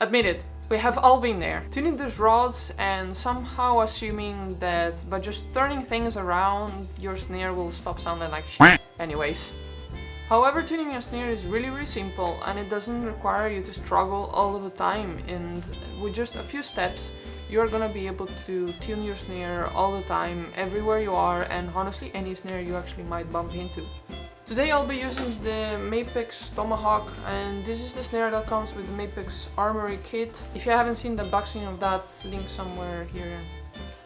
Admit it, we have all been there. Tuning these rods and somehow assuming that by just turning things around, your snare will stop sounding like shit. Anyways. However, tuning your snare is really simple and it doesn't require you to struggle all of the time, and with just a few steps you're gonna be able to tune your snare all the time, everywhere you are, and honestly any snare you actually might bump into. Today I'll be using the Mapex Tomahawk, and this is the snare that comes with the Mapex Armory kit. If you haven't seen the unboxing of that, link somewhere here.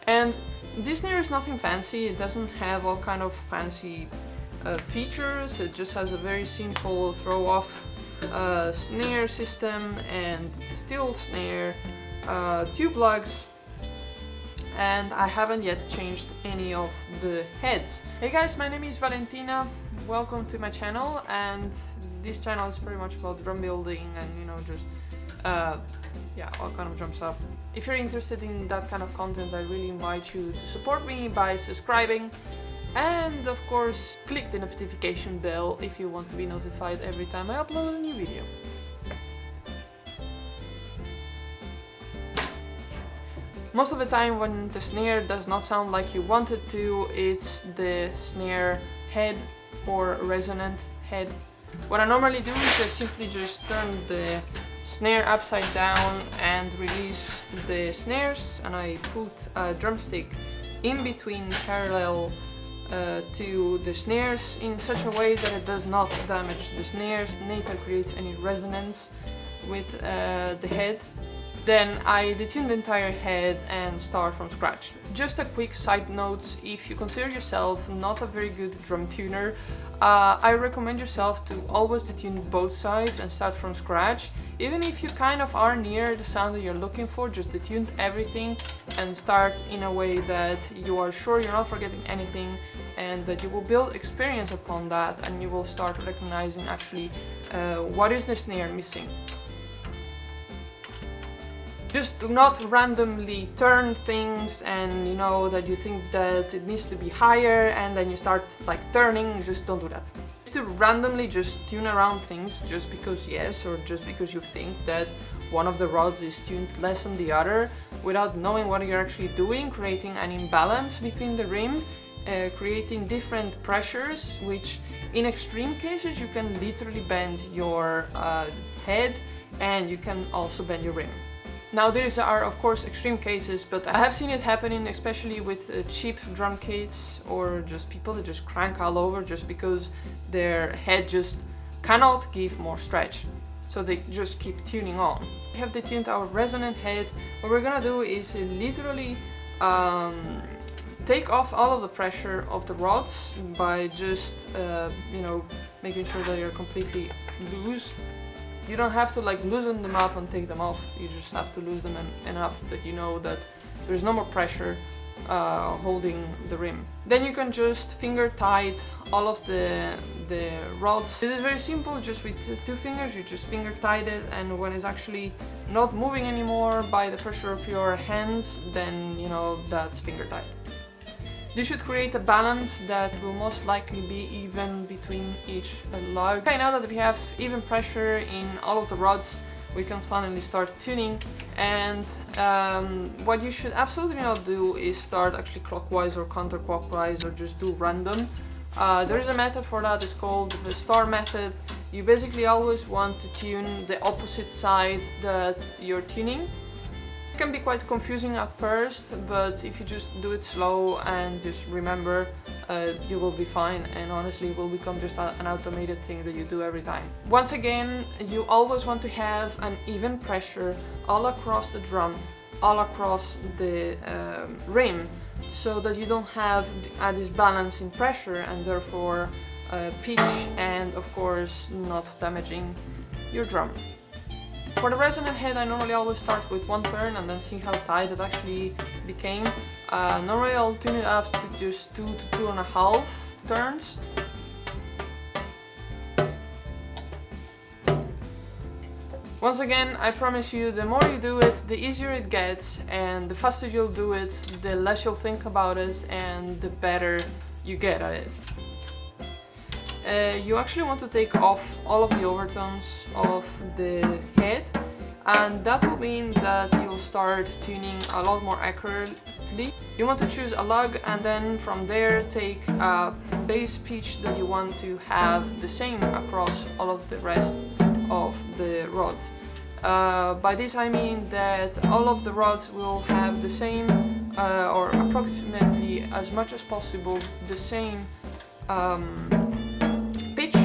And this snare is nothing fancy, it doesn't have all kind of fancy features, it just has a very simple throw-off snare system and steel snare, tube lugs, and I haven't yet changed any of the heads. Hey guys, my name is Valentina, welcome to my channel, and this channel is pretty much about drum building and, you know, just yeah, all kind of drum stuff. If you're interested in that kind of content, I really invite you to support me by subscribing, and of course click the notification bell if you want to be notified every time I upload a new video. Most of the time when the snare does not sound like you want it to, it's the snare head or resonant head. What I normally do is I simply just turn the snare upside down and release the snares, and I put a drumstick in between parallel to the snares in such a way that it does not damage the snares, neither creates any resonance with the head. Then I detune the entire head and start from scratch. Just a quick side note, if you consider yourself not a very good drum tuner, I recommend yourself to always detune both sides and start from scratch. Even if you kind of are near the sound that you're looking for, just detune everything and start in a way that you are sure you're not forgetting anything, and that you will build experience upon that, and you will start recognizing actually what is the snare missing. Just do not randomly turn things and, you know, that you think that it needs to be higher and then you start like turning. Just don't do that. Just to randomly just tune around things just because yes, or just because you think that one of the rods is tuned less than the other, without knowing what you're actually doing, creating an imbalance between the rim, creating different pressures, which in extreme cases you can literally bend your head, and you can also bend your rim. Now these are of course extreme cases, but I have seen it happening especially with cheap drum kits, or just people that just crank all over just because their head just cannot give more stretch. So they just keep tuning on. We have detuned our resonant head. What we're gonna do is literally take off all of the pressure of the rods by just you know, making sure that you're completely loose. You don't have to like loosen them up and take them off, you just have to lose them enough that you know that there's no more pressure holding the rim. Then you can just finger tight all of the rods. This is very simple, just with two fingers, you just finger tight it, and when it's actually not moving anymore by the pressure of your hands, then you know that's finger tight. This should create a balance that will most likely be even between each lug. Okay, now that we have even pressure in all of the rods, we can finally start tuning, and what you should absolutely not do is start actually clockwise or counterclockwise or just do random. There is a method for that, it's called the star method. You basically always want to tune the opposite side that you're tuning. It can be quite confusing at first, but if you just do it slow and just remember, you will be fine, and honestly it will become just an automated thing that you do every time. Once again, you always want to have an even pressure all across the drum, all across the rim, so that you don't have a disbalance in pressure and therefore pitch, and of course not damaging your drum. For the resonant head, I normally always start with one turn and then see how tight it actually became. Normally I'll tune it up to just 2 to 2.5 turns. Once again, I promise you, the more you do it, the easier it gets, and the faster you'll do it, the less you'll think about it, and the better you get at it. You actually want to take off all of the overtones of the head. and that will mean that you'll start tuning a lot more accurately. You want to choose a lug, and then from there take a bass pitch that you want to have the same across all of the rest of the rods. By this I mean that all of the rods will have the same or approximately as much as possible the same pitch,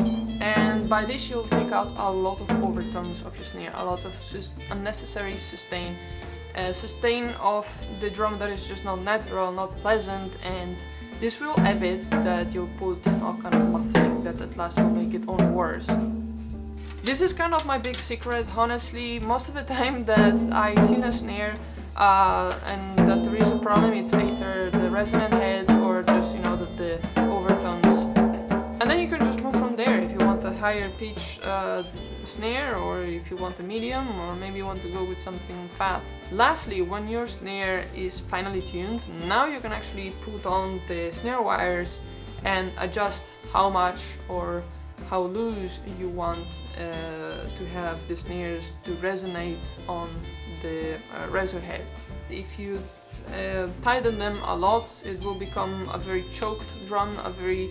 and by this you'll take out a lot of overtones of your snare, a lot of unnecessary sustain. Sustain of the drum that is just not natural, not pleasant, and this will habit that you'll put all kind of muffling that at last will make it only worse. This is kind of my big secret, honestly. Most of the time that I tune a snare and that there is a problem, it's either the resonant heads or just, you know, the overtones. And then you can just move from there if you want a higher pitch snare, or if you want a medium, or maybe you want to go with something fat. Lastly, when your snare is finally tuned, now you can actually put on the snare wires and adjust how much or how loose you want to have the snares to resonate on the reso head. If you tighten them a lot, it will become a very choked drum, a very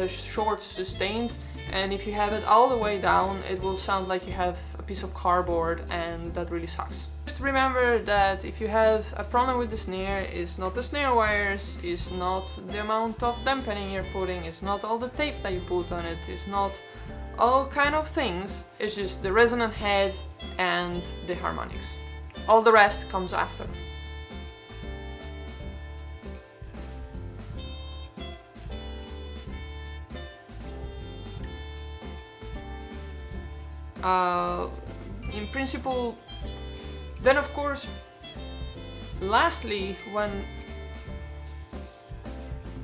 short sustained, and if you have it all the way down, it will sound like you have a piece of cardboard, and that really sucks. Just remember that if you have a problem with the snare, it's not the snare wires, it's not the amount of dampening you're putting, it's not all the tape that you put on it, it's not all kind of things, it's just the resonant head and the harmonics. All the rest comes after. In principle, then of course, lastly, when